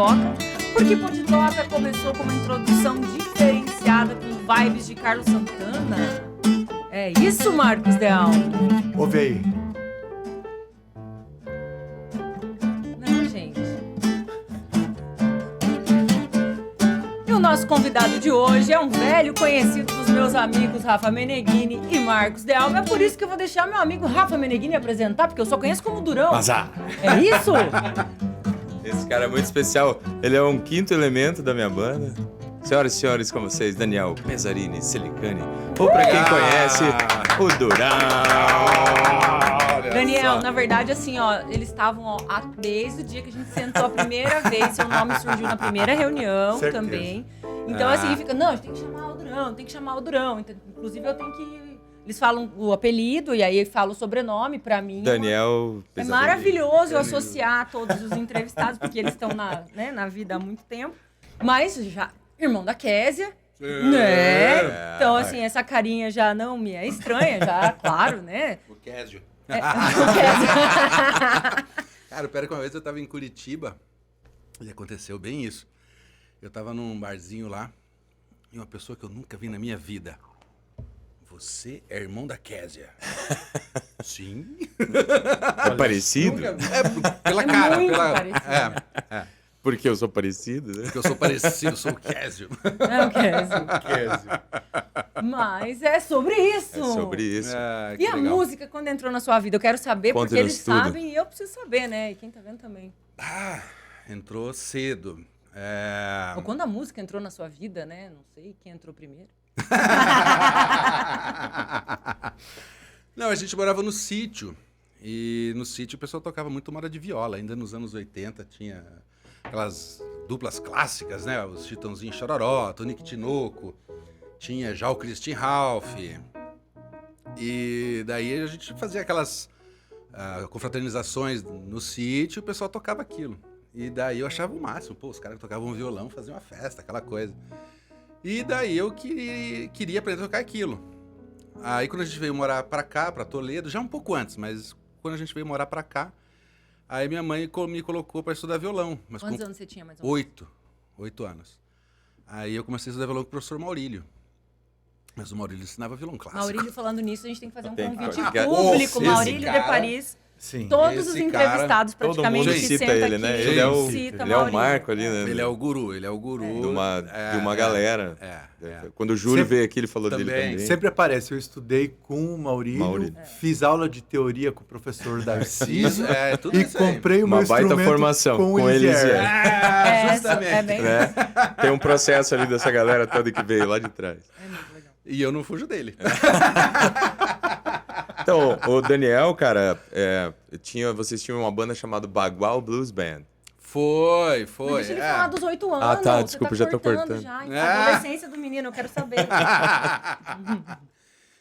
Toca, porque Ponte Toca começou com uma introdução diferenciada com vibes de Carlos Santana. É isso, Marcos Deal? Ouve aí. Não, gente. E o nosso convidado de hoje é um velho conhecido dos meus amigos Rafa Meneghini e Marcos Deal. É por isso que eu vou deixar meu amigo Rafa Meneghini apresentar, porque eu só conheço como Durão. É isso? Esse cara é muito especial. Ele é um quinto elemento da minha banda. Senhoras e senhores, com vocês, Daniel Pesarini Silicani. Ou pra quem conhece, o Durão. Daniel, na verdade, assim, ó, eles estavam, ó, desde o dia que a gente sentou a primeira vez, seu nome surgiu na primeira reunião. Certeza. Também. Então, assim, fica, não, a gente tem que chamar o Durão, tem que chamar o Durão. Então, inclusive, eu tenho que... Eles falam o apelido e aí eu falo o sobrenome pra mim. Daniel É maravilhoso eu associar todos os entrevistados, porque eles estão na vida há muito tempo. Mas já, irmão da Késia, né? Então, assim, essa carinha já não me é estranha, já, claro, né? O Késio. O Késio. Cara, pera que uma vez eu tava em Curitiba e aconteceu bem isso. Eu tava num barzinho lá e uma pessoa que eu nunca vi na minha vida. Você é irmão da Késia. Sim. É parecido? Pela cara. Muito pela... parecido. Porque eu sou parecido, né? Porque eu sou parecido, sou o Késio. É o Késio. Mas é sobre isso. É sobre isso. E a legal. música, quando entrou na sua vida? Eu quero saber, porque eles sabem e eu preciso saber, né? E quem tá vendo também. Entrou cedo. Ou quando a música entrou na sua vida, né? Não sei quem entrou primeiro. Não, a gente morava no sítio. E no sítio o pessoal tocava muito moda de viola. Ainda nos anos 80 tinha aquelas duplas clássicas, né? Os Chitãozinho Chororó, Tonique Tinoco. Tinha já o Christian Ralph. E daí a gente fazia aquelas confraternizações no sítio e o pessoal tocava aquilo. E daí eu achava o máximo. Pô, os caras tocavam violão, faziam uma festa, aquela coisa. E daí eu queria aprender a tocar aquilo. Aí quando a gente veio morar pra cá, pra Toledo, já um pouco antes, mas quando a gente veio morar pra cá, aí minha mãe me colocou pra estudar violão. Mas Quantos anos você tinha mais ou menos? 8 anos. Aí eu comecei a estudar violão com o professor Maurílio. Mas o Maurílio ensinava violão clássico. Maurílio, falando nisso, a gente tem que fazer um convite que... público. Maurílio de Paris. Sim. Todos os entrevistados praticamente todo mundo que cita ele, né? Ele é o marco ali, né? Ele é o guru. De uma galera. Quando o Júlio veio aqui, ele falou dele também. Sempre aparece. Eu estudei com o Maurílio. Fiz aula de teoria com o professor Darciso. Tudo e comprei uma baita formação com o Elisier. Justamente. bem... Tem um processo ali dessa galera toda que veio lá de trás. É muito legal. E eu não fujo dele. Então, o Daniel, cara, vocês tinham uma banda chamada Bagual Blues Band. Foi. Mas deixa ele falar dos 8 anos. Tá, desculpa, já tô cortando. Já. A adolescência do menino, eu quero saber.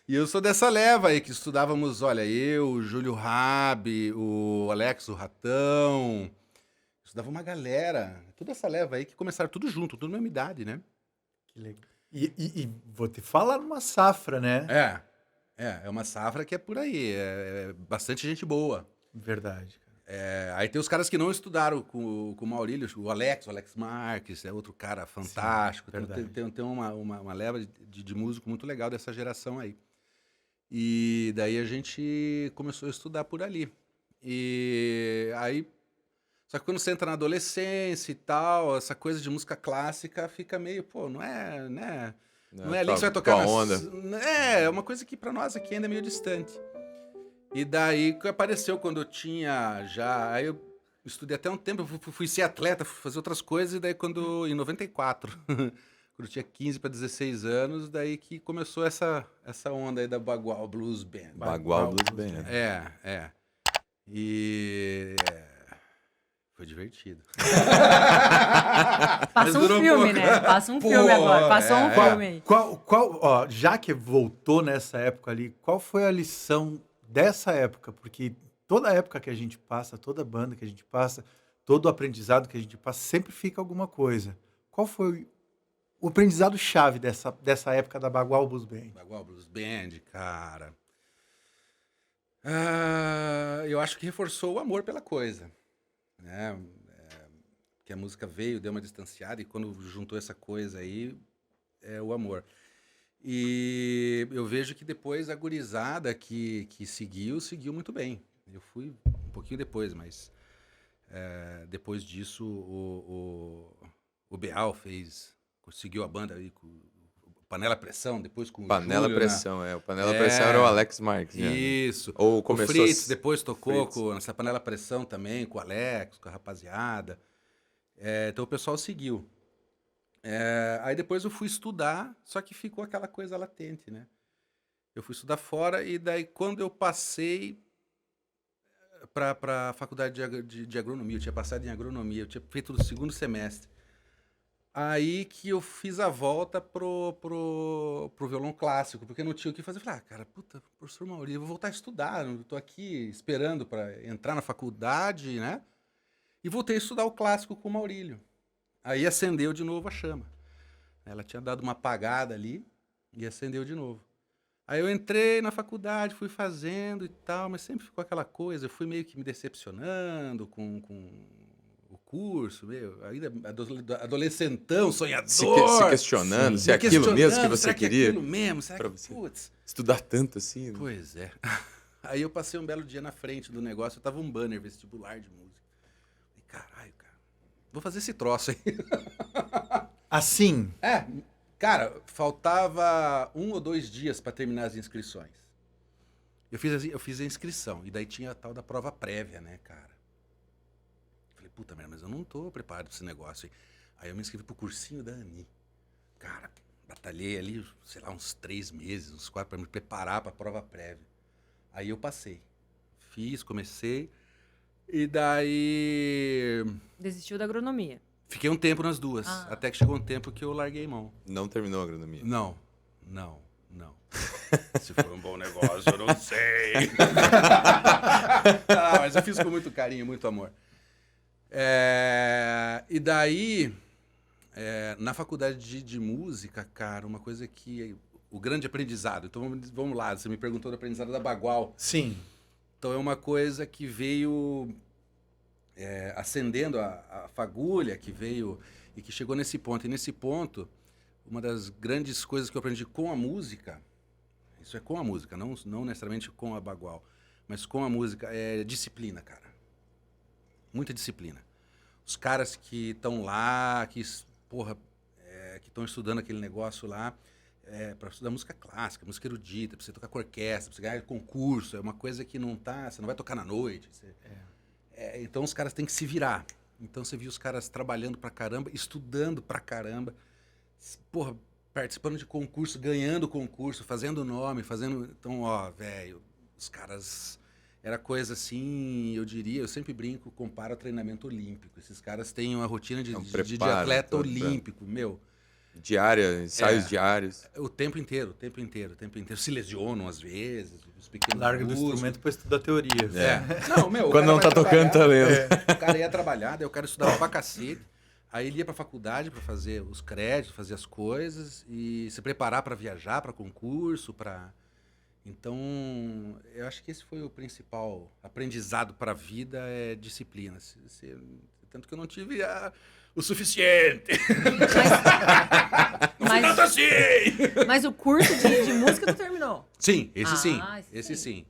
E eu sou dessa leva aí, que estudávamos, olha, eu, o Júlio Rabi, o Alex, o Ratão. Estudava uma galera, toda essa leva aí, que começaram tudo junto, tudo na mesma idade, né? Que legal. E vou te falar numa safra, né? É uma safra que é por aí, é bastante gente boa. Verdade, cara. Aí tem os caras que não estudaram com o Maurílio, o Alex Marques, é outro cara fantástico. Sim, tem uma leva de músico muito legal dessa geração aí. E daí a gente começou a estudar por ali. E aí... Só que quando você entra na adolescência e tal, essa coisa de música clássica fica meio, pô, não é, né? Não é ali que você vai tocar onda. É uma coisa que pra nós aqui ainda é meio distante. E daí que apareceu quando eu tinha já... Aí eu estudei até um tempo, eu fui ser atleta, fui fazer outras coisas, e daí em 94, quando eu tinha 15 para 16 anos, daí que começou essa onda aí da Bagual Blues Band. Bagual Blues Band. E... Foi divertido. Passa um filme, né? Passa um filme agora. Passou um filme aí. Ó, já que voltou nessa época ali, qual foi a lição dessa época? Porque toda época que a gente passa, toda banda que a gente passa, todo aprendizado que a gente passa, sempre fica alguma coisa. Qual foi o aprendizado-chave dessa época da Bagual Blues Band? Bagual Blues Band, cara. Eu acho que reforçou o amor pela coisa. Né? Porque a música veio, deu uma distanciada, e quando juntou essa coisa aí, é o amor. E eu vejo que depois a gurizada que seguiu muito bem. Eu fui um pouquinho depois, mas depois disso o Beal conseguiu a banda aí com Panela Pressão, depois com Panela o Júlio, Pressão, o Panela Pressão era o Alex Marques. Né? Isso. Ou começou o Fritz depois tocou Fritz. com essa Panela Pressão também, com o Alex, com a rapaziada. Então o pessoal seguiu. Aí depois eu fui estudar, só que ficou aquela coisa latente, né? Eu fui estudar fora e daí quando eu passei para a faculdade de agronomia, eu tinha passado em agronomia, eu tinha feito o 2º semestre. Aí que eu fiz a volta pro violão clássico, porque não tinha o que fazer. Eu falei, cara, puta, professor Maurílio, eu vou voltar a estudar, eu tô aqui esperando para entrar na faculdade, né? E voltei a estudar o clássico com o Maurílio. Aí acendeu de novo a chama. Ela tinha dado uma apagada ali e acendeu de novo. Aí eu entrei na faculdade, fui fazendo e tal, mas sempre ficou aquela coisa, eu fui meio que me decepcionando com o curso, ainda adolescentão, sonhador. Se questionando, se é aquilo mesmo que você queria. É aquilo mesmo, será que, putz. Estudar tanto assim. Né? Pois é. Aí eu passei um belo dia na frente do negócio, eu tava um banner vestibular de música. Falei, caralho, cara, vou fazer esse troço aí. Assim? Cara, faltava 1 ou 2 dias para terminar as inscrições. Eu fiz a inscrição, e daí tinha a tal da prova prévia, né, cara? Falei, puta merda, mas eu não tô preparado pra esse negócio aí. Aí eu me inscrevi pro cursinho da Ani. Cara, batalhei ali, sei lá, uns 3 meses, uns 4, para me preparar pra prova prévia. Aí eu passei. Comecei, e daí... Desistiu da agronomia. Fiquei um tempo nas duas, até que chegou um tempo que eu larguei mão. Não terminou a agronomia? Não. Se foi um bom negócio, eu não sei. Mas eu fiz com muito carinho, muito amor. E daí, na faculdade de música, cara, uma coisa que... O grande aprendizado. Então, vamos lá, você me perguntou do aprendizado da Bagual. Sim. Então, é uma coisa que veio... acendendo a fagulha, que veio e que chegou nesse ponto. E nesse ponto, uma das grandes coisas que eu aprendi com a música, isso é com a música, não necessariamente com a Bagual, mas com a música, é disciplina, cara. Muita disciplina. Os caras que estão lá, que estão estudando aquele negócio lá, para estudar música clássica, música erudita, para você tocar com orquestra, para você ganhar concurso, é uma coisa que você não vai tocar na noite, então os caras têm que se virar. Então você viu os caras trabalhando pra caramba, estudando pra caramba, participando de concurso, ganhando concurso, fazendo nome, Então, velho, os caras... Era coisa assim, eu sempre brinco, comparo a treinamento olímpico. Esses caras têm uma rotina de atleta olímpico, meu. Diária, ensaios diários. O tempo inteiro. Se lesionam às vezes, os pequenos Larga do instrumento para estudar teoria. Não, meu, quando não tá tocando, tá lendo. O cara ia trabalhar, daí o cara estudava pra cacete. Aí ele ia pra faculdade pra fazer os créditos, fazer as coisas e se preparar pra viajar, pra concurso, Então, eu acho que esse foi o principal aprendizado pra vida, é disciplina. Tanto que eu não tive o suficiente. Mas o curso de música tu terminou? Sim, esse sim.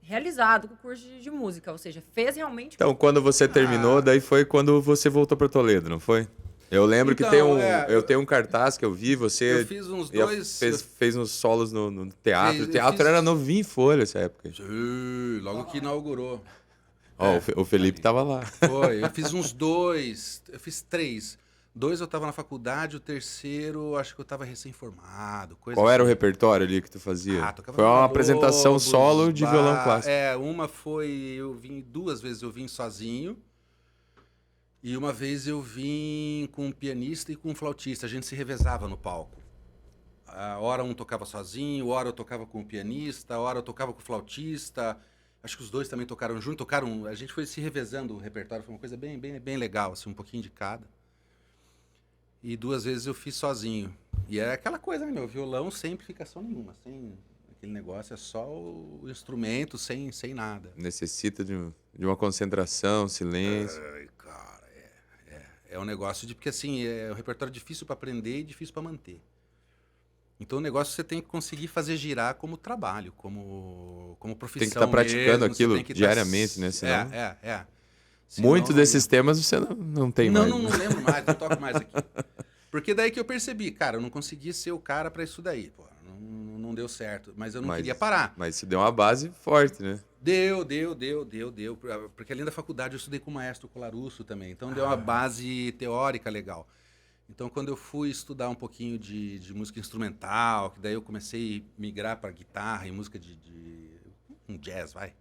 Realizado com o curso de música, ou seja, fez realmente... Então, quando você terminou, daí foi quando você voltou para Toledo, não foi? Eu lembro que eu tenho um cartaz que eu vi, você... Eu fiz uns 2... Fez uns solos no teatro. O teatro era novinho em folha nessa época. Sim, logo que inaugurou. O Felipe tava lá. Foi, eu fiz uns 2, eu fiz 3. 2 eu tava na faculdade, o terceiro acho que eu tava recém-formado. Qual era o repertório ali que tu fazia? Foi uma apresentação solo de violão clássico. Uma foi, 2 vezes eu vim sozinho. E uma vez eu vim com um pianista e com um flautista. A gente se revezava no palco. A hora um tocava sozinho, a hora eu tocava com o pianista, a hora eu tocava com o flautista. Acho que os dois também tocaram junto. A gente foi se revezando o repertório. Foi uma coisa bem, bem, bem legal, assim, um pouquinho de cada. E 2 vezes eu fiz sozinho. E é aquela coisa, né, meu? Violão sem implicação nenhuma. Sem Aquele negócio é só o instrumento sem nada. Necessita de uma concentração, silêncio. Ai, cara, é um negócio de... Porque, assim, é um repertório difícil para aprender e difícil para manter. Então, o negócio você tem que conseguir fazer girar como trabalho, como profissão. Tem que estar praticando mesmo, aquilo você tem que diariamente, né? Senão... Senão, Muitos desses temas você não tem mais. Não lembro mais, não toco mais aqui. Porque daí que eu percebi, cara, eu não consegui ser o cara para isso daí, pô. Não deu certo, mas eu não queria parar. Mas isso deu uma base forte, né? Deu. Porque além da faculdade eu estudei com o maestro Colarusso também, então deu uma base teórica legal. Então quando eu fui estudar um pouquinho de música instrumental, que daí eu comecei a migrar para guitarra e música de um jazz, vai.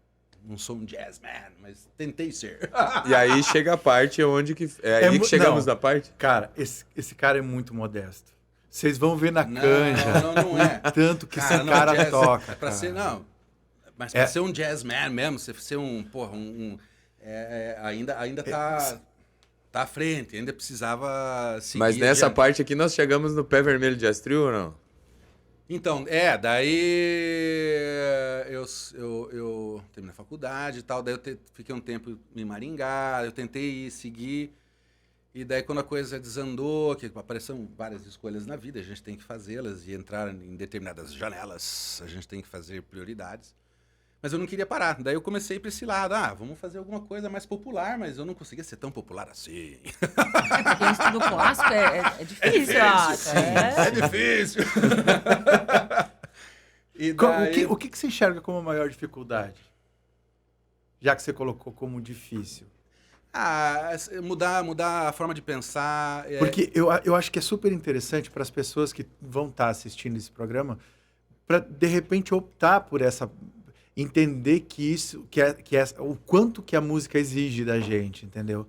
Não sou um jazz man, mas tentei ser. E aí chega a parte onde que... É aí que chegamos na parte? Cara, esse cara é muito modesto. Vocês vão ver na canja. Não é. Tanto que esse cara jazz, toca. Pra ser, mas pra ser um jazz man mesmo, você ser ainda tá à frente, ainda precisava seguir. Mas nessa adiante. parte aqui nós chegamos no Pé Vermelho Jazz Trio ou não? Então, daí eu terminei a faculdade e tal, daí eu fiquei um tempo em Maringá, eu tentei seguir, e daí quando a coisa desandou, que apareceram várias escolhas na vida, a gente tem que fazê-las e entrar em determinadas janelas, a gente tem que fazer prioridades. Mas eu não queria parar, daí eu comecei para esse lado, vamos fazer alguma coisa mais popular, mas eu não conseguia ser tão popular assim. Porque o estudo clássico é difícil, É difícil. E daí... O que você enxerga como a maior dificuldade? Já que você colocou como difícil. Mudar a forma de pensar. Porque eu acho que é super interessante para as pessoas que vão estar assistindo esse programa, para de repente optar por essa... Entender que o quanto que a música exige da gente, entendeu?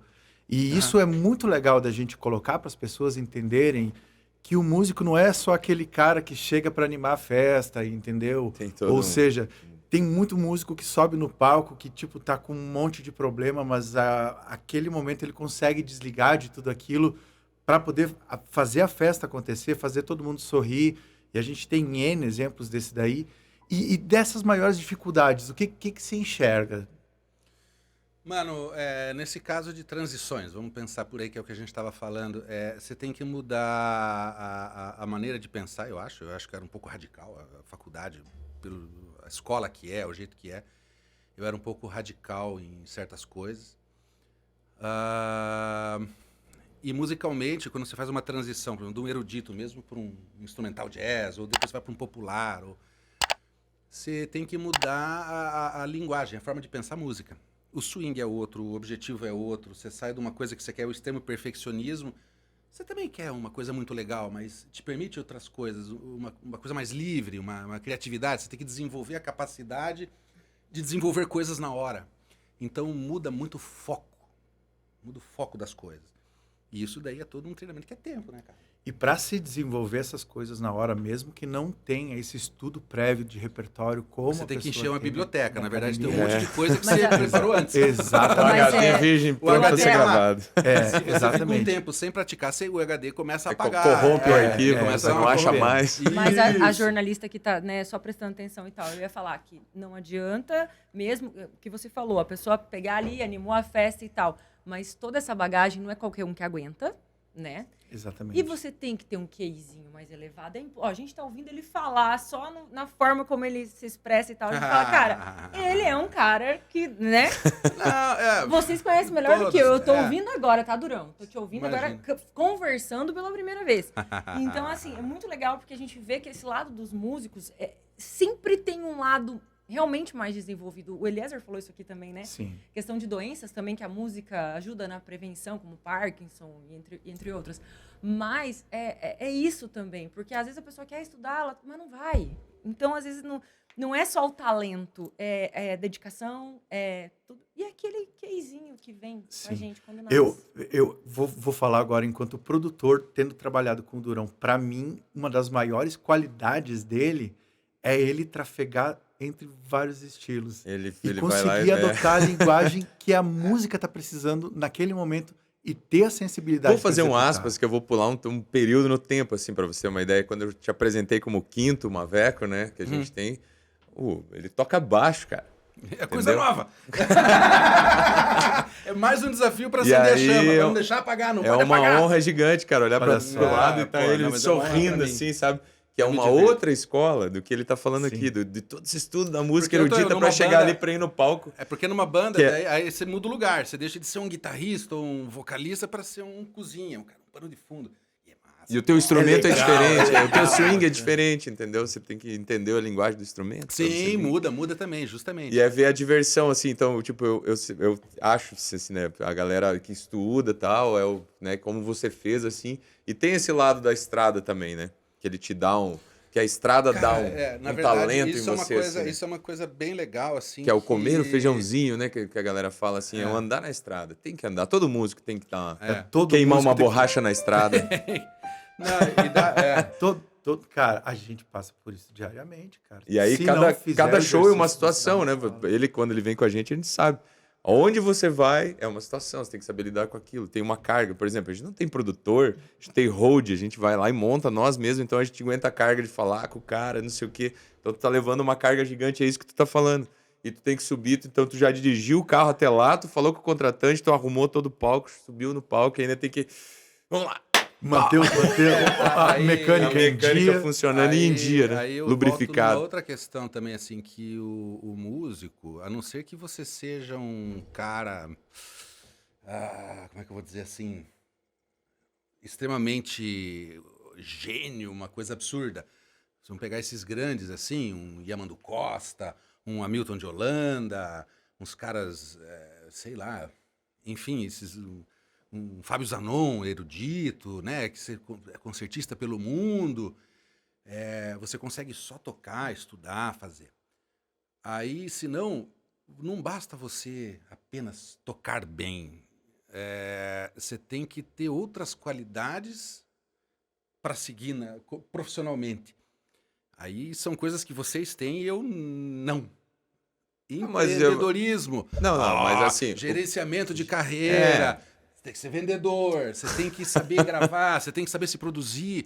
E isso é muito legal da gente colocar para as pessoas entenderem que o músico não é só aquele cara que chega para animar a festa, entendeu? Ou seja, tem muito músico que sobe no palco que tipo tá com um monte de problema, mas aquele momento ele consegue desligar de tudo aquilo para poder fazer a festa acontecer, fazer todo mundo sorrir. E a gente tem N exemplos desse daí. E dessas maiores dificuldades, o que você enxerga? Mano, nesse caso de transições, vamos pensar por aí, que é o que a gente estava falando, você tem que mudar a maneira de pensar, eu acho que era um pouco radical, a faculdade, a escola que o jeito que eu era um pouco radical em certas coisas. E musicalmente, quando você faz uma transição, por exemplo, de um erudito mesmo para um instrumental jazz, ou depois vai para um popular, você tem que mudar a linguagem, a forma de pensar a música. O swing é outro, o objetivo é outro. Você sai de uma coisa que você quer, o extremo perfeccionismo. Você também quer uma coisa muito legal, mas te permite outras coisas, uma coisa mais livre, uma criatividade. Você tem que desenvolver a capacidade de desenvolver coisas na hora. Então muda muito o foco das coisas. E isso daí é todo um treinamento que é tempo, né, cara? E para se desenvolver essas coisas na hora, mesmo que não tenha esse estudo prévio de repertório, como você a tem que pessoa encher uma biblioteca. Na verdade, tem um academia. monte de coisa que você preparou antes. Exatamente. O HD virgem pronto para ser gravado. Se você fica um Exatamente. tempo sem praticar, o HD começa a apagar. Corrompe o arquivo, começa você não acha mais. Mas a jornalista que está, né, só prestando atenção e tal, eu ia falar que não adianta, mesmo que você falou, a pessoa pegar ali, animou a festa e tal, mas toda essa bagagem não é qualquer um que aguenta, né? Exatamente. E você tem que ter um QIzinho mais elevado. A gente tá ouvindo ele falar só na forma como ele se expressa e tal. A gente fala, cara, ele é um cara que, né? Vocês conhecem melhor do que eu. Eu tô ouvindo agora, tá, Durão? Tô te ouvindo agora, conversando pela primeira vez. Então, assim, é muito legal porque a gente vê que esse lado dos músicos sempre tem um lado realmente mais desenvolvido. O Eliezer falou isso aqui também, né? Sim. Questão de doenças também, que a música ajuda na prevenção, como Parkinson, entre outras. Mas é isso também, porque às vezes a pessoa quer estudar, mas não vai. Então, às vezes, não é só o talento, é dedicação, é tudo. E é aquele quezinho que vem com a gente quando nasce. Eu vou falar agora enquanto produtor, tendo trabalhado com o Durão. Para mim, uma das maiores qualidades dele é ele trafegar entre vários estilos. Ele conseguir vai lá adotar a linguagem que a música está precisando naquele momento e ter a sensibilidade. Vou fazer um aspas, que eu vou pular um período no tempo, assim, para você ter uma ideia. Quando eu te apresentei como quinto Maveco, né, que a gente tem, Ele toca baixo, cara. É coisa Entendeu? nova. É mais um desafio para E acender a aí, chama, pra não deixar apagar, não É pode uma apagar. honra gigante, cara, olhar Olha pro só. lado e tá Pô, ele não, mas é uma honra sorrindo pra mim. assim, sabe? Que é Muito uma divertido. outra escola do que ele tá falando Sim. aqui, de todo esse estudo da música Porque eu tô erudita numa pra chegar banda- ali pra ir no palco. É porque numa banda, Que é- daí, aí você muda o lugar. Você deixa de ser um guitarrista ou um vocalista para ser um cozinha, um cara, um pano de fundo. E é massa. E o teu instrumento é, legal, diferente, é o teu legal. swing é diferente, entendeu? Você tem que entender a linguagem do instrumento. pra você Sim, vir. muda também, justamente. E é ver a diversão, assim, então, tipo, eu acho, assim, né, a galera que estuda e tal, né, como você fez, assim, e tem esse lado da estrada também, né, que ele te dá que a estrada dá na um verdade, talento isso em é uma você, coisa, assim, né? isso é uma coisa bem legal, assim. Que é o comer o feijãozinho, né, que a galera fala assim, é o É. andar na estrada, tem que andar, todo músico tem que É. Todo queimar músico uma tem que- borracha na estrada. Não, e dá, Cara, a gente passa por isso diariamente, cara. E aí, Se não cada fizer show é uma exercício, situação, né? não dá pra falar. Quando ele vem com a gente sabe. Aonde você vai é uma situação, você tem que saber lidar com aquilo. Tem uma carga, por exemplo, a gente não tem produtor, a gente tem hold, a gente vai lá e monta nós mesmos, então a gente aguenta a carga de falar com o cara, não sei o quê. Então tu tá levando uma carga gigante, é isso que tu tá falando. E tu tem que subir, então tu já dirigiu o carro até lá, tu falou com o contratante, tu arrumou todo o palco, subiu no palco, e ainda tem que... Vamos lá! Manter a Aí, mecânica A em mecânica dia. funcionando em dia, né? Aí eu volto Lubrificado. numa outra questão também, assim, que o músico, a não ser que você seja um cara, como é que eu vou dizer assim, extremamente gênio, uma coisa absurda. Se vamos pegar esses grandes, assim, um Yamandu Costa, um Hamilton de Holanda, uns caras, sei lá, enfim, esses... um Fábio Zanon, erudito, né, que é concertista pelo mundo, você consegue só tocar, estudar, fazer. Aí, se não basta você apenas tocar bem. Você tem que ter outras qualidades para seguir profissionalmente. Aí são coisas que vocês têm e eu não. Mas Empreendedorismo. Não, mas assim... Gerenciamento de carreira. Você tem que ser vendedor, você tem que saber gravar, você tem que saber se produzir,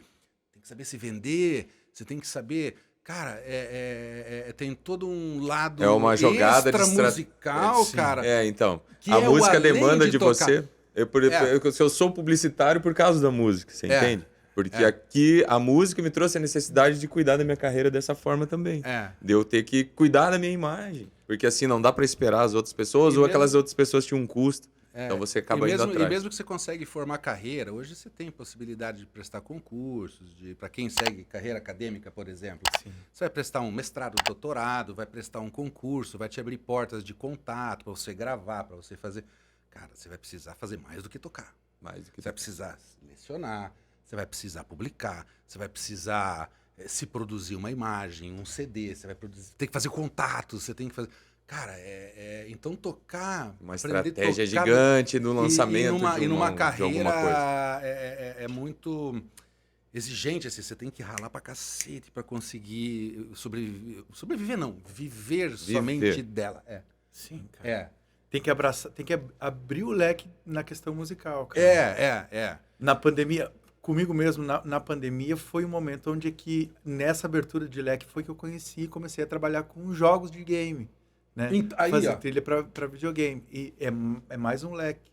tem que saber se vender, você tem que saber... Cara, tem todo um lado É uma jogada de musical, cara. Então. que A é o música além demanda de de tocar. você. Eu sou publicitário por causa da música, você entende? Porque É. aqui a música me trouxe a necessidade de cuidar da minha carreira dessa forma também. De eu ter que cuidar da minha imagem. Porque assim, não dá pra esperar as outras pessoas, E ou mesmo- aquelas outras pessoas tinham um custo. Então você acaba indo E atrás. mesmo que você consegue formar carreira, hoje você tem possibilidade de prestar concursos, para quem segue carreira acadêmica, por exemplo. Sim. Você vai prestar um mestrado, um doutorado, vai prestar um concurso, vai te abrir portas de contato para você gravar, para você fazer. Cara, você vai precisar fazer mais do que tocar. Mais do que Você vai precisar selecionar, você vai precisar publicar, você vai precisar se produzir uma imagem, um CD, você vai tem que fazer contatos, você tem que fazer... Cara, então tocar... uma aprender a estratégia tocar gigante no lançamento e numa de carreira alguma coisa. é muito exigente, assim, você tem que ralar pra cacete pra conseguir sobreviver não, viver somente dela. Sim, cara. Tem que abraçar, tem que abrir o leque na questão musical, cara. Na pandemia, comigo mesmo, na pandemia, foi um momento onde que, nessa abertura de leque, foi que eu conheci e comecei a trabalhar com jogos de game, né? Aí, fazer ó. trilha pra videogame. E é mais um leque.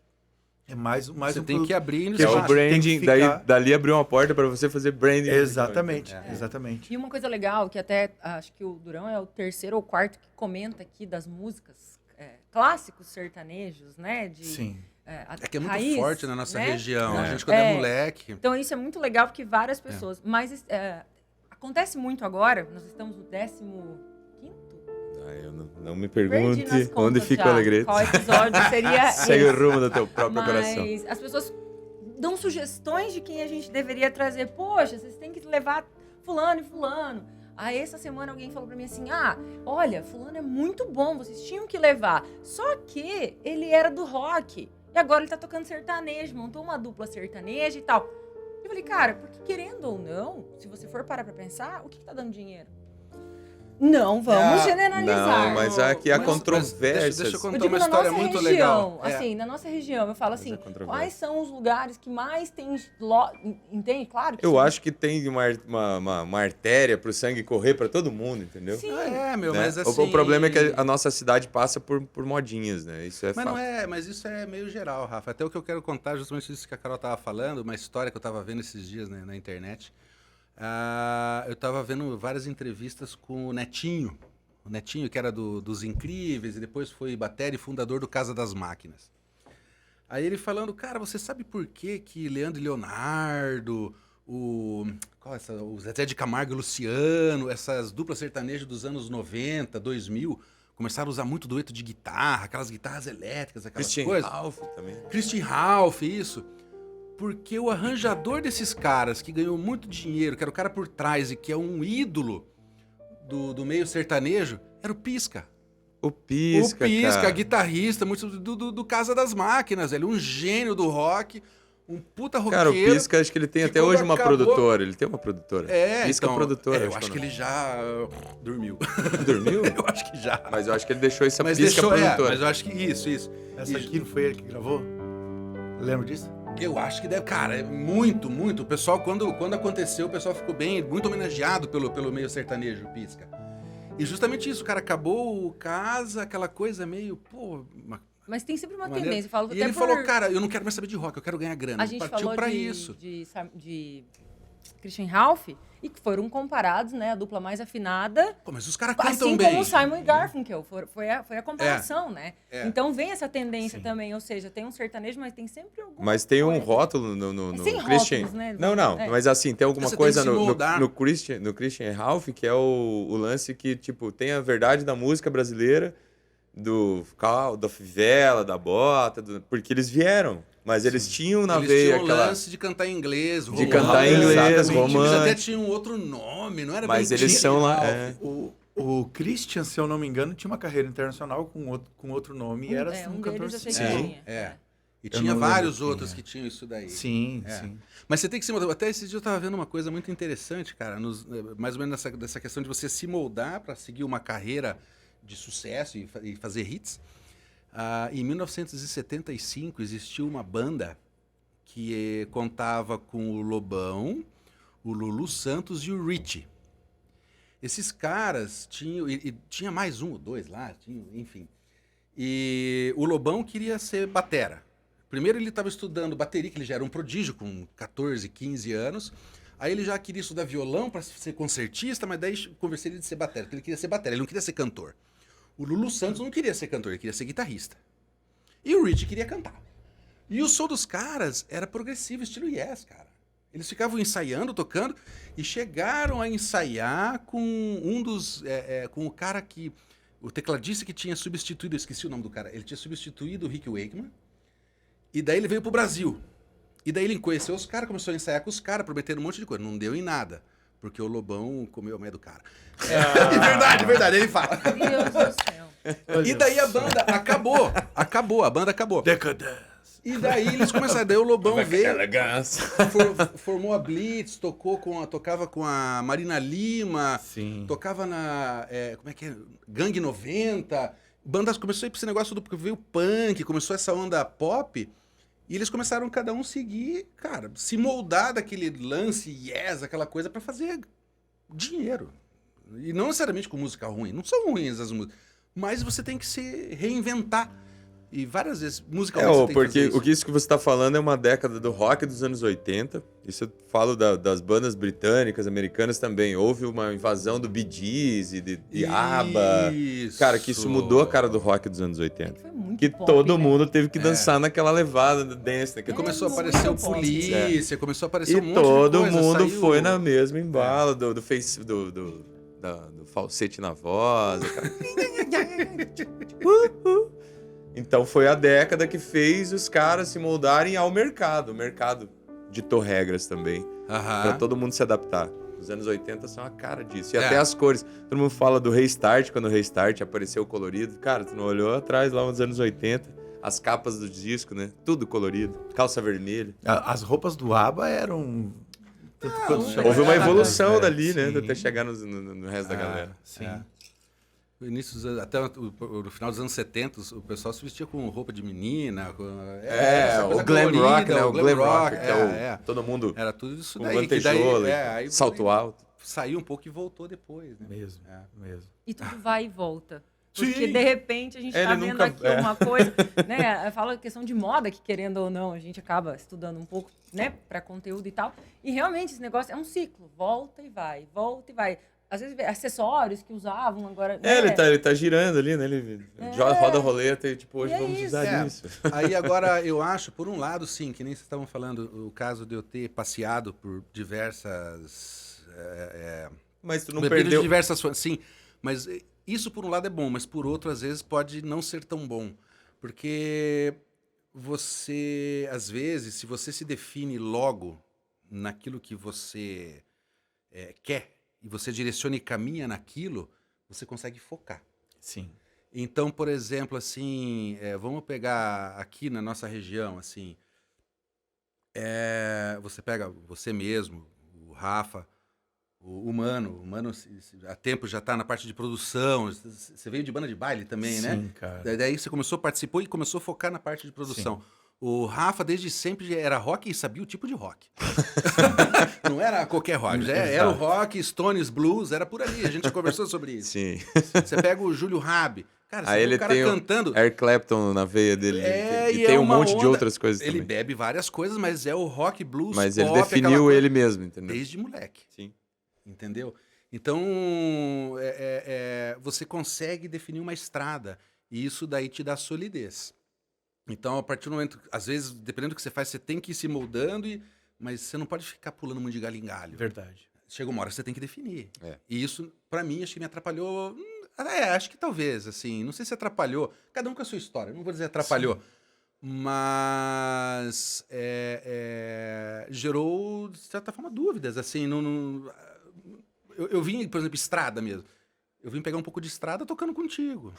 É mais Você um tem produto. que abrir no Que é o espaço. branding, ficar- dali abriu uma porta para você fazer branding. Exatamente, exatamente. E uma coisa legal, que até acho que o Durão é o terceiro ou quarto que comenta aqui das músicas clássicos sertanejos, né? Sim. Que é muito raiz, forte na nossa né? região. A gente, quando é moleque... Então isso é muito legal porque várias pessoas... Mas acontece muito agora, nós estamos no 15º? Não me Perdi pergunte nas contas onde fica o já. Alegrete. Qual episódio seria Segue o esse? rumo do teu próprio coração. Mas as pessoas dão sugestões de quem a gente deveria trazer. Poxa, vocês têm que levar fulano e fulano. Aí essa semana alguém falou pra mim assim, olha, fulano é muito bom, vocês tinham que levar. Só que ele era do rock e agora ele tá tocando sertanejo, montou uma dupla sertaneja e tal. Eu falei, cara, porque querendo ou não, se você for parar pra pensar, o que tá dando dinheiro? Não, vamos generalizar. Não, mas aqui há controvérsias. Deixa eu Eu contar digo uma na história nossa muito região, legal. assim, na nossa região, eu falo Mas assim, é controvérsia. quais são os lugares que mais tem, entende? Claro que Eu sim. acho que tem uma artéria pro sangue correr pra todo mundo, entendeu? Sim. Meu, Né? mas assim... O problema é que a nossa cidade passa por modinhas, né? Isso é Mas fato. não é, mas isso é meio geral, Rafa. Até o que eu quero contar, justamente isso que a Carol tava falando, uma história que eu tava vendo esses dias, né, na internet. Eu tava vendo várias entrevistas com o Netinho. O Netinho, que era dos Incríveis, e depois foi batera e fundador do Casa das Máquinas. Aí ele falando, cara, você sabe por que Leandro e Leonardo, o Zezé de Camargo e Luciano, essas duplas sertanejas dos anos 90, 2000, começaram a usar muito dueto de guitarra, aquelas guitarras elétricas, aquelas Christian coisas. Ralph também. Christian Ralph, isso. Porque o arranjador desses caras, que ganhou muito dinheiro, que era o cara por trás e que é um ídolo do meio sertanejo, era o Pisca. O Pisca, cara. Guitarrista muito do Casa das Máquinas, ele é um gênio do rock, um puta roqueiro. Cara, o Pisca, acho que ele tem que até quando hoje uma acabou- produtora. Ele tem uma produtora. Pisca então, produtora. eu acho que ele já dormiu. Dormiu? Eu acho que já. Mas eu acho que ele deixou essa Mas Pisca deixou, produtora. mas eu acho que isso. Essa aqui não foi ele que gravou? Lembra disso? Eu acho que deve, cara, é muito. O pessoal, quando aconteceu, o pessoal ficou muito homenageado pelo meio sertanejo, Pisca. E justamente isso, cara, acabou o Casa, aquela coisa meio, Mas tem sempre uma maneira. tendência. Eu falo E até ele por... falou, cara, eu não quero mais saber de rock, eu quero ganhar grana. A gente Partiu falou pra de, isso. de Christian Ralph e que foram comparados, né, a dupla mais afinada, Pô, mas os caras cantam assim bem. como o Simon e Garfunkel. Foi a comparação, né? É. Então vem essa tendência Sim. também, ou seja, tem um sertanejo, mas tem sempre algum. Mas tem um rótulo no Sem Christian. rótulos, né? Não, É. mas assim, tem alguma Você coisa tem que se moldar. no Christian Ralph, que é o lance que, tipo, tem a verdade da música brasileira, da fivela, da bota, porque eles vieram. Mas eles tinham na Eles veia tinham o aquela. lance de cantar em inglês, De cantar em inglês, exatamente. romântico. Eles até tinham outro nome, não era Mas bem eles Christian são lá. Ralph. é. O Christian, se eu não me engano, tinha uma carreira internacional com outro nome e era assim, um cantor deles eu sei sim. que Sim. tinha. É. E Eu tinha não lembro vários quem outros é. que tinham isso daí. Sim, É. sim. Mas você tem que se moldar. Até esses dias eu tava vendo uma coisa muito interessante, cara, mais ou menos nessa questão de você se moldar para seguir uma carreira de sucesso e fazer hits. Em 1975 existiu uma banda que contava com o Lobão, o Lulu Santos e o Richie. Esses caras tinham... E tinha mais um ou dois lá, enfim. E o Lobão queria ser batera. Primeiro ele estava estudando bateria, que ele já era um prodígio com 14, 15 anos. Aí ele já queria estudar violão para ser concertista, mas daí conversei ele de ser batera, porque ele queria ser batera, ele não queria ser cantor. O Lulu Santos não queria ser cantor, ele queria ser guitarrista. E o Richie queria cantar. E o som dos caras era progressivo, estilo Yes, cara. Eles ficavam ensaiando, tocando, e chegaram a ensaiar com com o cara que... O tecladista que tinha substituído, eu esqueci o nome do cara, ele tinha substituído o Rick Wakeman, e daí ele veio pro Brasil. E daí ele conheceu os caras, começou a ensaiar com os caras, prometendo um monte de coisa. Não deu em nada, porque o Lobão comeu a meia do cara. Verdade, ele fala. Deus do céu. E daí a banda acabou, a banda acabou. Decadence. E daí eles começaram, daí o Lobão veio, Elegância. formou a Blitz, tocava com a Marina Lima, Sim. tocava na, como é que é, Gangue 90, bandas começou a ir pra esse negócio porque veio punk, começou essa onda pop, e eles começaram cada um seguir, cara, se moldar daquele lance, Yes, aquela coisa pra fazer dinheiro. E não necessariamente com música ruim, não são ruins as músicas, mas você tem que se reinventar. E várias vezes, musicalmente, você tem que porque fazer isso que você está falando é uma década do rock dos anos 80. Isso eu falo das bandas britânicas, americanas também. Houve uma invasão do Bee Gees e de ABBA. Isso. Cara, que isso mudou a cara do rock dos anos 80. Foi muito Que pop, todo né? mundo teve que dançar naquela levada do dance. Naquele... Começou a muito aparecer o bom. Polícia, começou a aparecer E um monte todo de coisa. mundo saiu... foi na mesma embala do falsete na voz. Então foi a década que fez os caras se moldarem ao mercado. O mercado ditou regras também, pra todo mundo se adaptar. Os anos 80 são a cara disso. E até as cores. Todo mundo fala do Restart, quando o Restart apareceu colorido. Cara, tu não olhou atrás lá nos anos 80? As capas do disco, né? Tudo colorido. Calça vermelha. As roupas do ABBA eram Tanto quanto chegar. Houve uma evolução É, dali, né? sim. Até chegar no resto da galera. Sim. No início até no final dos anos 70, o pessoal se vestia com roupa de menina. Essa coisa o glam colorida, rock, né? O glam rock, que é. todo mundo Era tudo isso com daí. lantejola, Aí salto alto. saiu um pouco e voltou depois, né? Mesmo, mesmo. E tudo vai e volta. Porque, Sim. de repente, a gente Ele tá vendo nunca- aqui uma coisa, né? Eu falo questão de moda, que querendo ou não, a gente acaba estudando um pouco, né? Para conteúdo e tal. E realmente, esse negócio é um ciclo. Volta e vai, volta e vai. Às vezes, acessórios que usavam agora... né? Ele tá girando ali, né? Ele roda roleta e tipo, hoje E é vamos isso. usar isso. Aí agora eu acho, por um lado, sim, que nem vocês estavam falando, o caso de eu ter passeado por diversas... Mas tu não bebidas perdeu... de diversas fontes, sim. Mas isso, por um lado, é bom, mas por outro, às vezes, pode não ser tão bom. Porque você, às vezes, se você se define logo naquilo que você quer, e você direciona e caminha naquilo, você consegue focar. Sim. Então, por exemplo, assim, vamos pegar aqui na nossa região, assim, você pega você mesmo, o Rafa, o Mano, há tempo já está na parte de produção, você veio de banda de baile também, né? Sim, cara. Daí você participou e começou a focar na parte de produção. Sim. O Rafa, desde sempre, era rock e sabia o tipo de rock. Não era qualquer rock. Era o rock, Stones, blues, era por ali. A gente conversou sobre isso. Sim. Você pega o Júlio Rabi. Cara, você Aí vê ele o cara tem cantando. o Eric Clapton na veia dele. E e tem um uma monte de onda. outras coisas Ele também. bebe várias coisas, mas é o rock, blues, Mas pop, ele definiu ele mesmo, entendeu? desde moleque. Sim. Entendeu? Então, você consegue definir uma estrada. E isso daí te dá solidez. Então, a partir do momento... Às vezes, dependendo do que você faz, você tem que ir se moldando, mas você não pode ficar pulando muito de galho em galho. Verdade. Chega uma hora que você tem que definir. É. E isso, pra mim, acho que me atrapalhou... acho que talvez, assim. Não sei se atrapalhou. Cada um com a sua história. Não vou dizer atrapalhou. Sim. Mas gerou, de certa forma, dúvidas. Assim, eu vim, por exemplo, estrada mesmo. Eu vim pegar um pouco de estrada tocando contigo.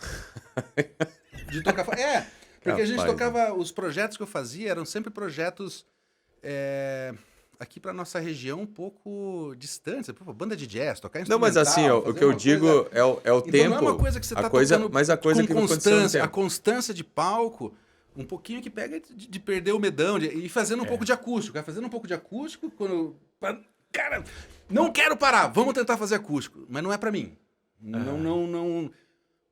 De tocar... porque a gente tocava... Os projetos que eu fazia eram sempre projetos... aqui pra nossa região um pouco distantes. Pô, banda de jazz, tocar instrumental. Não, mas assim, o que eu digo é o então, tempo. Não é uma coisa que você tá tocando mas a coisa com que constância. A constância de palco, um pouquinho que pega de perder o medão. E fazendo um pouco de acústico. Fazendo um pouco de acústico, cara, não quero parar, vamos tentar fazer acústico. Mas não é pra mim. Não...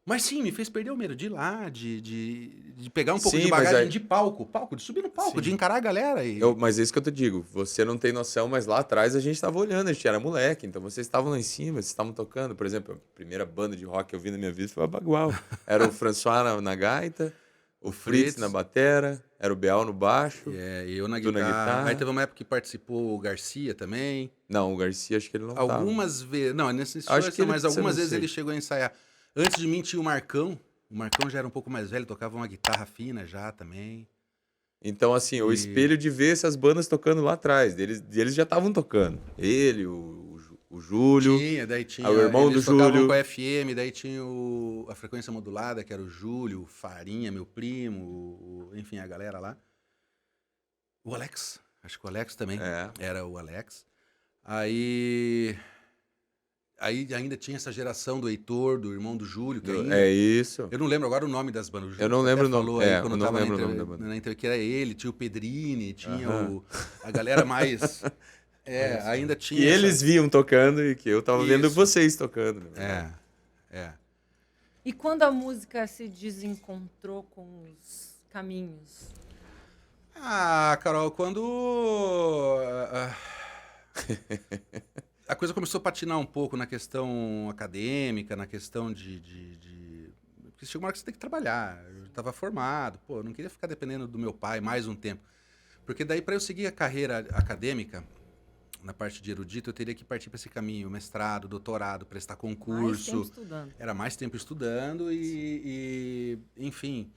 Mas sim, me fez perder o medo de ir lá, de pegar um pouco de bagagem de palco, de subir no palco, de encarar a galera. Mas é isso que eu te digo, você não tem noção, mas lá atrás a gente estava olhando, a gente era moleque, então vocês estavam lá em cima, vocês estavam tocando. Por exemplo, a primeira banda de rock que eu vi na minha vida foi a Bagual. Era o François na gaita, o Fritz na batera, era o Beal no baixo. E eu na guitarra. Aí teve uma época que participou o Garcia também. Não, o Garcia acho que ele não tava. Algumas vezes, não, nesse show, mas algumas vezes ele chegou a ensaiar. Antes de mim tinha o Marcão já era um pouco mais velho, tocava uma guitarra fina já também. Então, assim, o espelho de ver essas bandas tocando lá atrás, eles já estavam tocando. Ele, o Júlio, daí tinha o irmão do Júlio. Com a FM, daí tinha a frequência modulada, que era o Júlio, o Farinha, meu primo, enfim, a galera lá. O Alex, acho que o Alex também era o Alex. Aí ainda tinha essa geração do Heitor, do irmão do Júlio. Que é isso. Eu não lembro agora o nome das bandas. Eu não lembro o nome. Quando eu não lembro o nome da banda. Que era ele, tinha o Pedrini, tinha a galera mais... ainda tinha... Que eles viam tocando e que eu tava vendo vocês tocando. E quando a música se desencontrou com os caminhos? Carol, quando... a coisa começou a patinar um pouco na questão acadêmica, na questão de... Porque chegou uma hora que você tem que trabalhar. Eu estava formado, eu não queria ficar dependendo do meu pai mais um tempo. Porque daí, para eu seguir a carreira acadêmica, na parte de erudito, eu teria que partir para esse caminho, mestrado, doutorado, prestar concurso. Mais tempo estudando. Era mais tempo estudando enfim...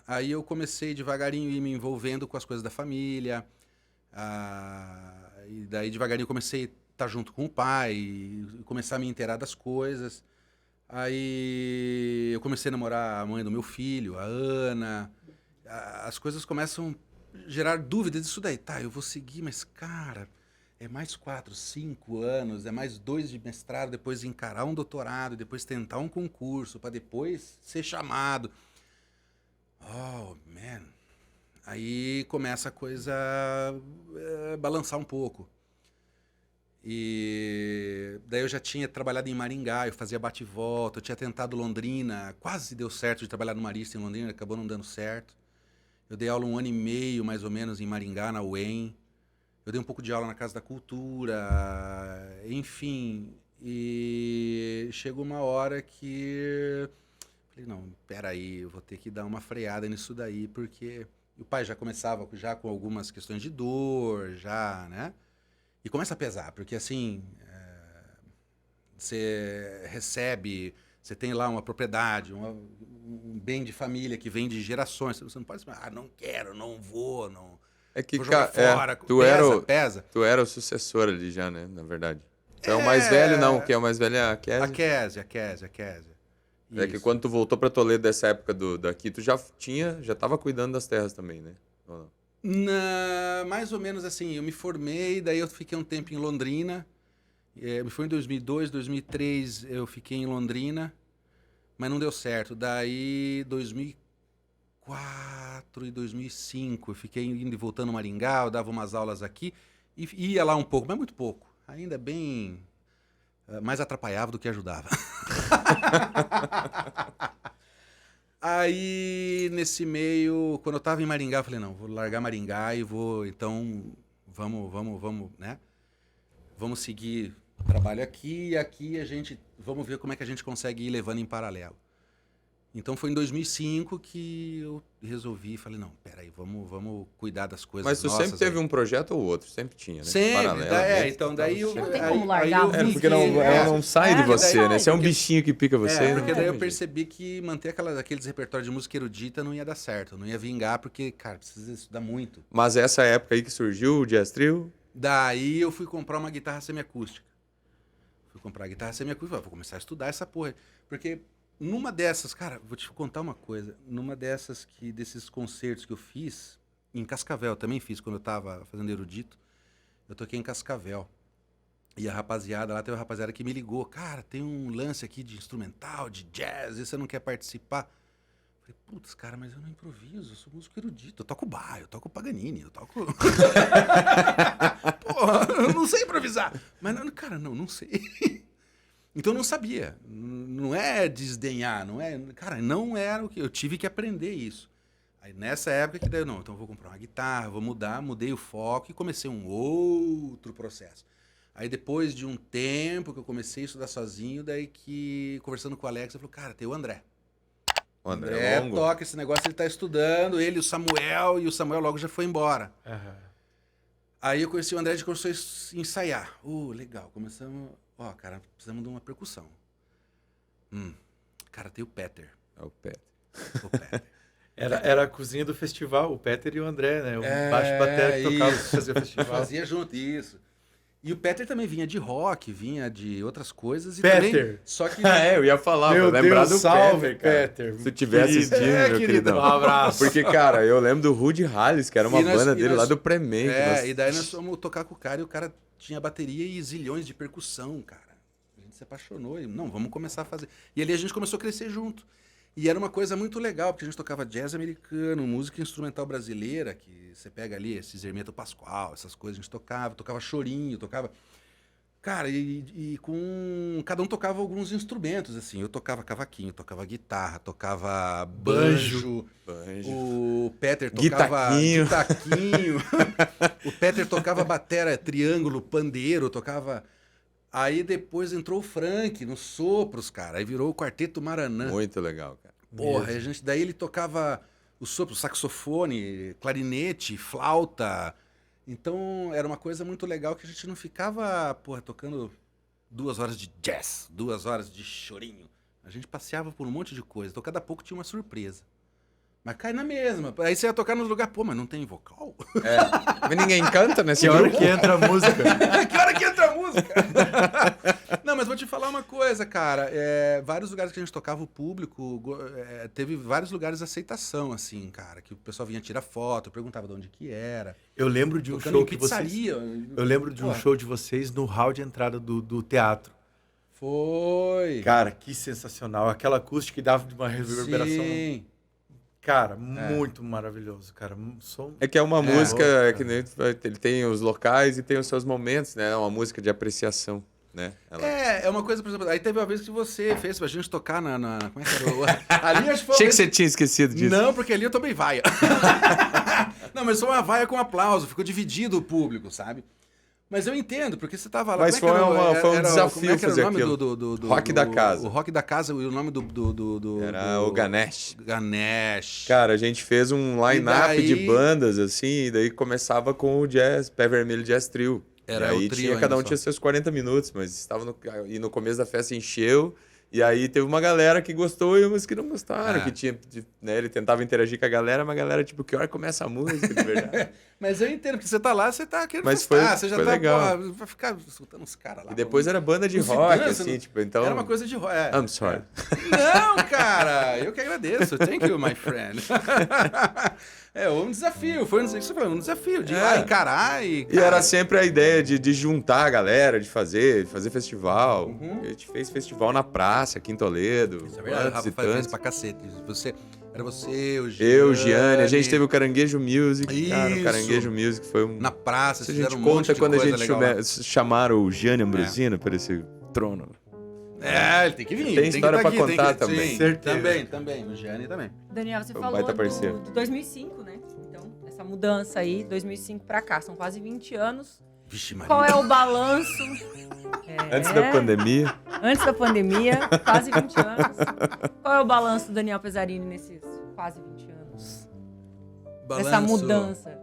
aí eu comecei devagarinho a ir me envolvendo com as coisas da família... E daí, devagarinho, eu comecei a estar junto com o pai e começar a me inteirar das coisas. Aí eu comecei a namorar a mãe do meu filho, a Ana. As coisas começam a gerar dúvidas disso daí. Eu vou seguir, mas, cara, é mais 4, 5 anos, é mais 2 de mestrado, depois encarar um doutorado, depois tentar um concurso, para depois ser chamado. Oh, man. Aí começa a coisa balançar um pouco. E daí eu já tinha trabalhado em Maringá, eu fazia bate e volta, eu tinha tentado Londrina, quase deu certo de trabalhar no Marista em Londrina, acabou não dando certo. Eu dei aula 1 ano e meio, mais ou menos, em Maringá, na UEM. Eu dei um pouco de aula na Casa da Cultura, enfim. E chegou uma hora que... Falei, não, peraí, eu vou ter que dar uma freada nisso daí, porque o pai já começava já com algumas questões de dor, já, né? E começa a pesar, porque assim, você recebe, você tem lá uma propriedade, um bem de família que vem de gerações, você não pode dizer, não quero, não vou, não... É que, vou jogar fora, pesa. Tu era o sucessor ali já, né? Na verdade. Tu é o mais velho, não? Quem é o mais velho é a Kézia. A Kézia. É que quando tu voltou pra Toledo dessa época daqui, tu já tava cuidando das terras também, né? Ou não? Mais ou menos assim, eu me formei, daí eu fiquei um tempo em Londrina. Me formei em 2002, 2003 eu fiquei em Londrina, mas não deu certo. Daí 2004 e 2005 eu fiquei indo e voltando no Maringá, eu dava umas aulas aqui e ia lá um pouco, mas muito pouco. Ainda bem mais atrapalhava do que ajudava. Aí, nesse meio, quando eu tava em Maringá, eu falei, não, vou largar Maringá e vou, então, vamos, né? Vamos seguir trabalho aqui e aqui vamos ver como é que a gente consegue ir levando em paralelo. Então foi em 2005 que eu resolvi, falei, não, peraí, vamos cuidar das coisas nossas. Mas tu sempre teve um projeto ou outro, sempre tinha, né? Sempre, então daí... Não tem como largar porque ela não sai de você, né? Você é um bichinho que pica você. Porque daí eu percebi que manter aqueles repertórios de música erudita não ia dar certo, não ia vingar, porque, cara, precisa estudar muito. Mas essa época aí que surgiu o Jazz Trio? Daí eu fui comprar uma guitarra semiacústica. Vou começar a estudar essa porra. Porque numa dessas, cara, vou te contar uma coisa. Numa desses concertos que eu fiz, em Cascavel, também fiz quando eu tava fazendo erudito, eu toquei em Cascavel. E a rapaziada, lá teve uma rapaziada que me ligou. Cara, tem um lance aqui de instrumental, de jazz, e você não quer participar? Eu falei, putz, cara, mas eu não improviso, eu sou músico erudito. Eu toco bar, eu toco Paganini, eu toco... Porra, eu não sei improvisar. Mas, cara, não sei. Então eu não sabia. Não é desdenhar, não é... Cara, não era o que... Eu tive que aprender isso. Aí nessa época que daí, não, então eu vou comprar uma guitarra, vou mudar, mudei o foco e comecei um outro processo. Aí depois de um tempo que eu comecei a estudar sozinho, daí que, conversando com o Alex, eu falei, cara, tem o André. O André toca esse negócio, ele tá estudando, ele e o Samuel logo já foi embora. Uhum. Aí eu conheci o André, a gente começou a ensaiar. Legal, começamos... cara, precisamos de uma percussão. Cara, tem o Peter. É o Peter. O Peter. Era a cozinha do festival, o Peter e o André, né? O baixo batera que tocava pra fazer o festival. Fazia junto, isso. E o Peter também vinha de rock, vinha de outras coisas. E Peter! Também, só que... eu ia falar, meu vou lembrar Deus, do salve, Peter. Peter. Se tu tiver assistindo, meu querido. Um abraço. Porque, cara, eu lembro do Rudy Halles, que era uma banda dele lá do Premake. E daí nós fomos tocar com o cara e o cara tinha bateria e zilhões de percussão, cara. A gente se apaixonou e, não, vamos começar a fazer. E ali a gente começou a crescer junto. E era uma coisa muito legal, porque a gente tocava jazz americano, música instrumental brasileira, que você pega ali, esse Hermeto Pascoal, essas coisas a gente tocava chorinho, tocava... Cara, e com... Cada um tocava alguns instrumentos, assim. Eu tocava cavaquinho, tocava guitarra, tocava banjo. O Peter tocava... Guitaquinho. O Peter tocava batera, triângulo, pandeiro, tocava... Aí depois entrou o Frank nos sopros, cara. Aí virou o Quarteto Maranã. Muito legal, cara. Porra, daí ele tocava o sopro, saxofone, clarinete, flauta... Então, era uma coisa muito legal que a gente não ficava, tocando 2 horas de jazz, 2 horas de chorinho. A gente passeava por um monte de coisa. Então, cada pouco tinha uma surpresa. Mas cai na mesma. Aí você ia tocar nos lugares, pô, mas não tem vocal? Mas ninguém canta nesse Que hora grupo. que entra a música? Que hora que entra a música? Não, mas vou te falar uma coisa, cara. Vários lugares que a gente tocava, o público teve vários lugares de aceitação, assim, cara. Que o pessoal vinha tirar foto, perguntava de onde que era. Eu lembro de um Tocando show em que vocês... pizzaria. Eu lembro de um Pô, show de vocês no hall de entrada do teatro. Foi. Cara, que sensacional. Aquela acústica que dava de uma reverberação. Sim. Cara, muito maravilhoso, cara. Som... É que é uma música louco, que nem ele tem os locais e tem os seus momentos, né? É uma música de apreciação, né? É uma coisa, por exemplo, aí teve uma vez que você fez pra gente tocar como é que era? Ali acho que foi Achei uma que vez- você tinha esquecido disso. Não, porque ali eu tomei vaia. Não, mas foi uma vaia com aplauso, ficou dividido o público, sabe? Mas eu entendo, porque você tava lá... Mas como é que foi um era desafio como é que era fazer o nome aquilo. do Rock da Casa. O Rock da Casa e o nome do Era o Ganesh. Ganesh. Cara, a gente fez um line-up daí- de bandas, assim, e daí começava com o jazz, Pé Vermelho Jazz Trio. Era e aí o trio cada um ainda tinha só. seus 40 minutos, mas estava e no começo da festa encheu, e aí teve uma galera que gostou e umas que não gostaram, que tinha, né, ele tentava interagir com a galera, mas a galera, tipo, que hora começa a música, de verdade. Mas eu entendo, porque você tá lá, você tá querendo Mas festar, foi- você já foi tá, legal. porra, vai ficar escutando os caras lá. E depois era banda de Não se rock, dança, assim, não- tipo, então... Era uma coisa de rock. I'm sorry. Não, cara, eu que agradeço. Thank you, my friend. Um desafio, foi um desafio de ir lá encarar e... E era sempre a ideia de juntar a galera, de fazer festival. A gente fez festival na praça, aqui em Toledo. Isso é verdade, Tantos e Rafa fez tantos. pra cacete. Era você, o Gianni. Eu, Gianni, a gente teve o Caranguejo Music. Cara, o Isso. Caranguejo Music foi um... Na praça, Se a vocês gente fizeram um monte conta de quando a coisa gente legal lá. chamaram o Gianni Ambrosino para esse trono. Ele tem que vir. Tem história pra contar também. Sim, Certeza. também. O Gianni também. Daniel, você Foi um falou baita parceiro. de 2005, né? Então, essa mudança aí, 2005 pra cá, são quase 20 anos. Vixe, Maria. Qual é o balanço? Antes da pandemia. Antes da pandemia, quase 20 anos. Qual é o balanço do Daniel Pesarini nesses quase 20 anos? Dessa mudança.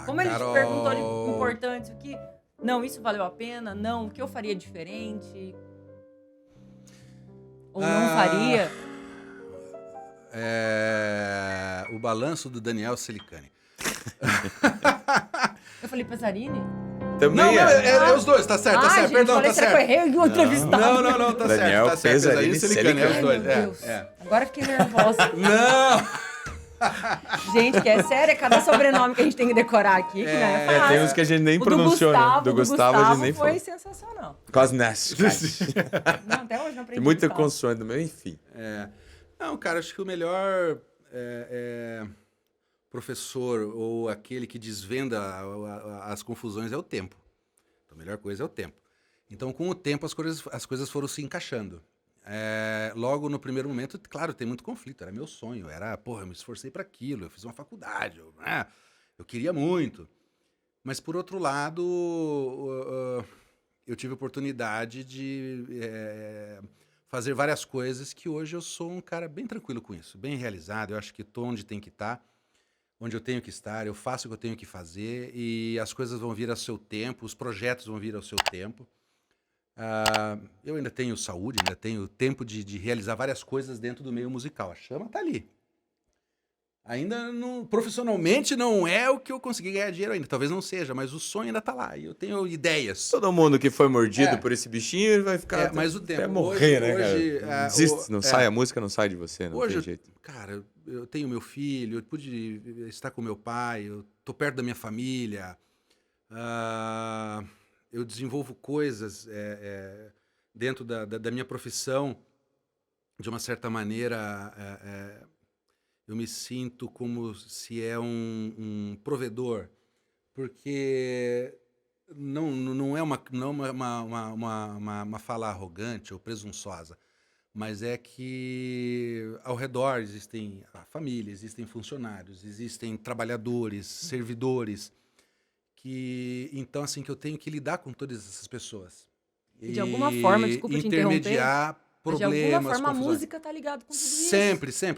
Como ele te Carol. perguntou de importante, o que... Não, isso valeu a pena? Não, o que eu faria diferente? Ou não faria? O balanço do Daniel Celicani. Eu falei, Pesarini? Também Não, é. é os dois, tá certo, tá certo. Gente, Perdão, falei, tá será que eu certo. errei o entrevistado? Não, tá Daniel certo, tá certo. Pesarini Pesarini e Celicani, é os Ai, dois. meu Deus. É. Agora fiquei nervosa. Não! Gente, que é sério, é cada sobrenome que a gente tem que decorar aqui, que não é fácil. Tem uns que a gente nem O pronunciou, né? Gustavo, Do Gustavo a gente nem foi falou. sensacional. Cosnes. Não, até hoje não aprendi Tem muita Gustavo. consoante no meu, enfim. Não, cara, acho que o melhor professor ou aquele que desvenda as confusões é o tempo. Então, a melhor coisa é o tempo. Então, com o tempo, as coisas foram se encaixando. Logo no primeiro momento, claro, tem muito conflito. Era meu sonho. Eu me esforcei para aquilo. Eu fiz uma faculdade. Eu queria muito. Mas, por outro lado, eu tive a oportunidade de fazer várias coisas que hoje eu sou um cara bem tranquilo com isso, bem realizado. Eu acho que estou onde tem que estar, onde eu tenho que estar. Eu faço o que eu tenho que fazer e as coisas vão vir ao seu tempo, os projetos vão vir ao seu tempo. Eu ainda tenho saúde, ainda tenho tempo de realizar várias coisas dentro do meio musical. A chama está ali. Ainda não, profissionalmente não é o que eu consegui ganhar dinheiro ainda. Talvez não seja, mas o sonho ainda está lá. E eu tenho ideias. Todo mundo que foi mordido por esse bichinho vai ficar mas o tempo. até morrer, hoje, né, cara? Desiste, não sai a música, não sai de você, não hoje, tem jeito. Cara, eu tenho meu filho, eu pude estar com meu pai, eu tô perto da minha família. Eu desenvolvo coisas dentro da minha profissão. De uma certa maneira, eu me sinto como se um provedor, porque não é uma fala arrogante ou presunçosa, mas é que ao redor existem a família, existem funcionários, existem trabalhadores, servidores, então assim que eu tenho que lidar com todas essas pessoas. De alguma forma, desculpa te interromper, intermediar problemas, de alguma forma confusões. a música tá ligada com tudo isso.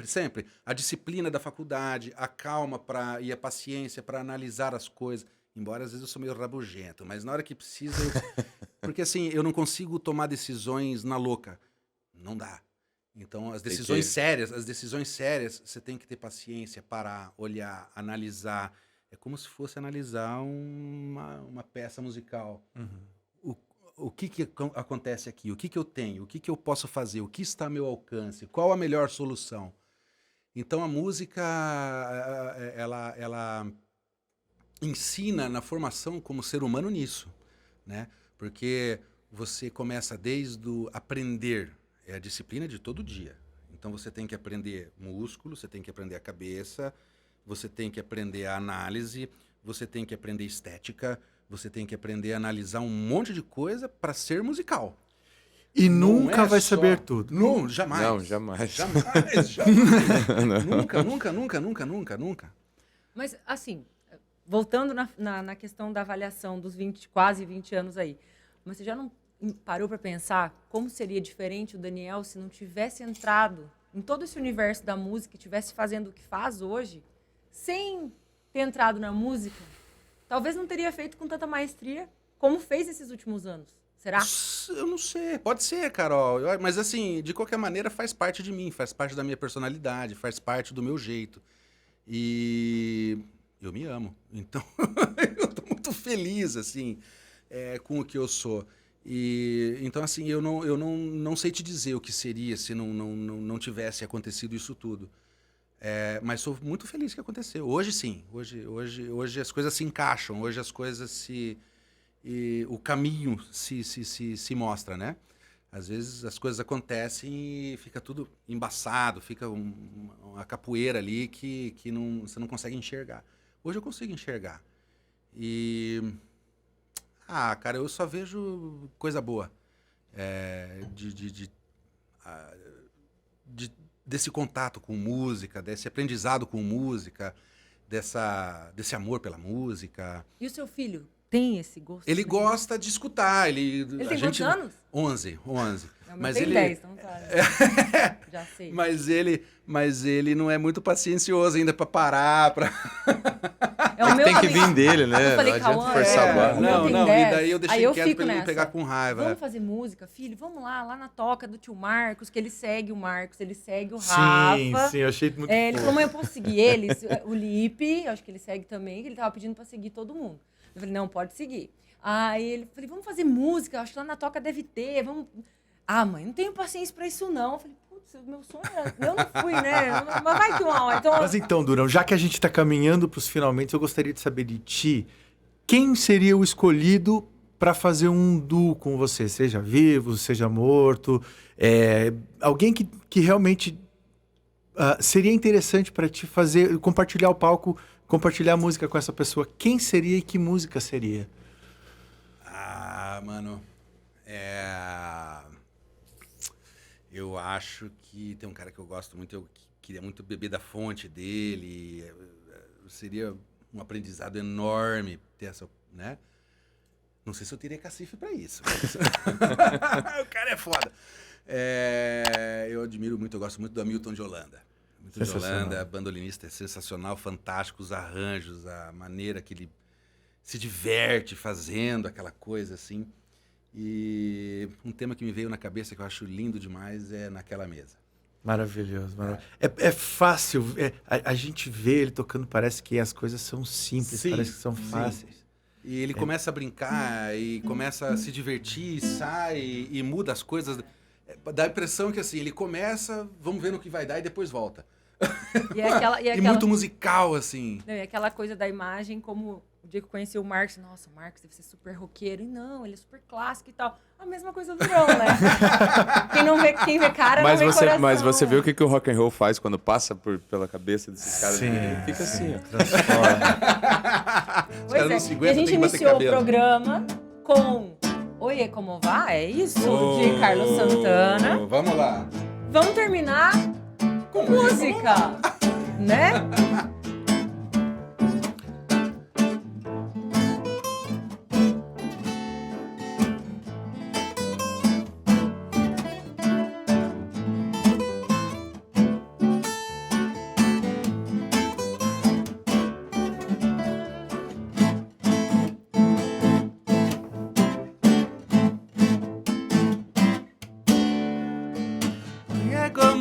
Sempre. A disciplina da faculdade, a calma e a paciência para analisar as coisas. Embora às vezes eu sou meio rabugento, mas na hora que precisa... Porque assim, eu não consigo tomar decisões na louca. Não dá. Então, as decisões sérias, você tem que ter paciência, parar, olhar, analisar. É como se fosse analisar uma peça musical. O que acontece aqui? O que eu tenho? O que eu posso fazer? O que está ao meu alcance? Qual a melhor solução? Então, a música, ela ensina na formação como ser humano nisso, né? Porque você começa desde o aprender, é a disciplina de todo dia. Então, você tem que aprender músculo, você tem que aprender a cabeça, você tem que aprender a análise, você tem que aprender estética, você tem que aprender a analisar um monte de coisa para ser musical. E Não nunca é vai só- saber tudo. Não, jamais. Não, jamais. Jamais. Nunca. Mas, assim, voltando na questão da avaliação dos quase 20 anos aí, mas você já não parou para pensar como seria diferente o Daniel se não tivesse entrado em todo esse universo da música e tivesse fazendo o que faz hoje, sem ter entrado na música? Talvez não teria feito com tanta maestria como fez esses últimos anos. Será? Eu não sei, pode ser, Carol. Mas assim, de qualquer maneira, faz parte de mim, faz parte da minha personalidade, faz parte do meu jeito. E eu me amo. Então, eu tô muito feliz, assim, com o que eu sou. E então, assim, eu não sei te dizer o que seria se não tivesse acontecido isso tudo. Mas sou muito feliz que aconteceu. Hoje sim. Hoje as coisas se encaixam, hoje as coisas e o caminho se mostra, né? Às vezes as coisas acontecem e fica tudo embaçado, fica uma capoeira ali que você não consegue enxergar. Hoje eu consigo enxergar. Cara, eu só vejo coisa boa. Desse contato com música, desse aprendizado com música, desse amor pela música. E o seu filho tem esse gosto? Ele gosta de escutar. Ele tem quantos anos? 11. Mas tem 10, então tá. Já sei. Mas ele não é muito paciencioso ainda pra parar. É o meu Tem que também. vir dele, né? Eu falei, Não adianta Cauã, forçar a barra. o meu tem Não, 10. e daí eu deixei Aí eu quieto fico pra ele não nessa. pegar com raiva. Vamos fazer música, filho? Vamos lá na toca do tio Marcos, que ele segue o Marcos, ele segue o Sim, Rafa. eu achei muito Ele fofo. falou, mas eu posso seguir eles? O Lipe, acho que ele segue também, que ele tava pedindo pra seguir todo mundo. Eu falei, não, pode seguir. Aí ele falei, vamos fazer música, acho que lá na toca deve ter, vamos... Ah, mãe, não tenho paciência pra isso não. Eu falei, putz, meu sonho era... Eu não fui, né? Mas vai que uma hora. Então... Mas então, Durão, já que a gente está caminhando para os finalmente, eu gostaria de saber de ti, quem seria o escolhido para fazer um duo com você? Seja vivo, seja morto, alguém que realmente seria interessante para te fazer, compartilhar o palco, compartilhar a música com essa pessoa. Quem seria e que música seria? Mano, eu acho que tem um cara que eu gosto muito, eu queria muito beber da fonte dele, seria um aprendizado enorme ter essa, né? Não sei se eu teria cacife pra isso. Mas... o cara é foda. Eu admiro muito, eu gosto muito do Hamilton de Holanda. Hamilton de Holanda, bandolinista, é sensacional, fantástico, os arranjos, a maneira que ele se diverte fazendo aquela coisa assim. E um tema que me veio na cabeça que eu acho lindo demais é Naquela Mesa. Maravilhoso. É fácil, a gente vê ele tocando, parece que as coisas são simples, Sim, parece que são sim. fáceis. E ele começa a brincar e começa a se divertir, sai e muda as coisas. Dá a impressão que assim, ele começa, vamos ver no que vai dar e depois volta. E muito musical, assim. Não, e aquela coisa da imagem, como o dia que eu conheci o Marcos, nossa, o Marcos deve ser super roqueiro. E não, ele é super clássico e tal. A mesma coisa do Durão, né? Quem vê cara Mas não vê você, coração. mas você vê o que o rock and roll faz quando passa pela cabeça desses caras? Sim, Fica assim, ó. Os caras não se E a aguentam, gente tem que bater iniciou o cabelo. programa com Oiê, como vai? É isso? De Carlos Santana. Vamos lá. Vamos terminar com música, né? É como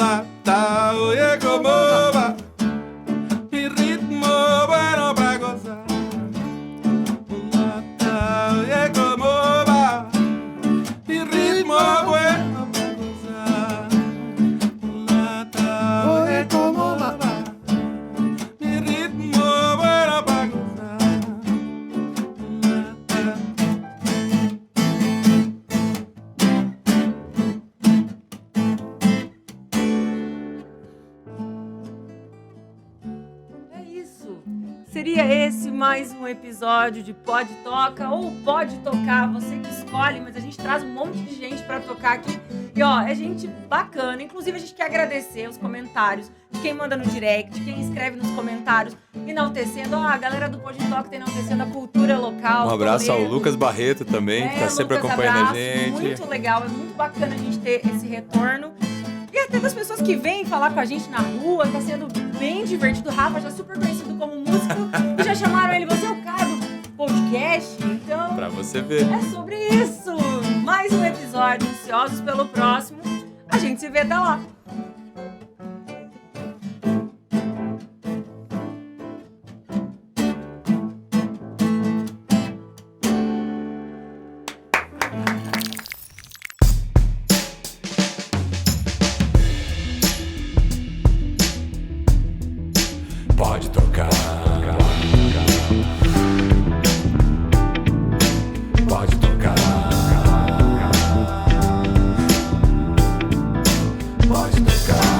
mulata, oye como va, mi ritmo bueno para gozar. Mulata, oye como va, mi ritmo bueno para gozar. Mulata, oye como va, mi ritmo bueno para gozar. Mulata. Seria esse mais um episódio de Pode Toca ou Pode Tocar, você que escolhe, mas a gente traz um monte de gente pra tocar aqui. E ó, é gente bacana, inclusive a gente quer agradecer os comentários de quem manda no direct, quem escreve nos comentários, enaltecendo, ó, a galera do Pode Toca tá enaltecendo a cultura local. Um abraço ao Toledo. Lucas Barreto também, que tá sempre Lucas, acompanhando abraço, a gente. Muito legal, é muito bacana a gente ter esse retorno. E até das pessoas que vêm falar com a gente na rua, tá sendo bem divertido. O Rafa já super conhecido como músico e já chamaram ele, você é o cara do podcast? Então, Pra você ver. é sobre isso. Mais um episódio, ansiosos pelo próximo. A gente se vê até lá. Pode tocar. Pode tocar. Pode tocar.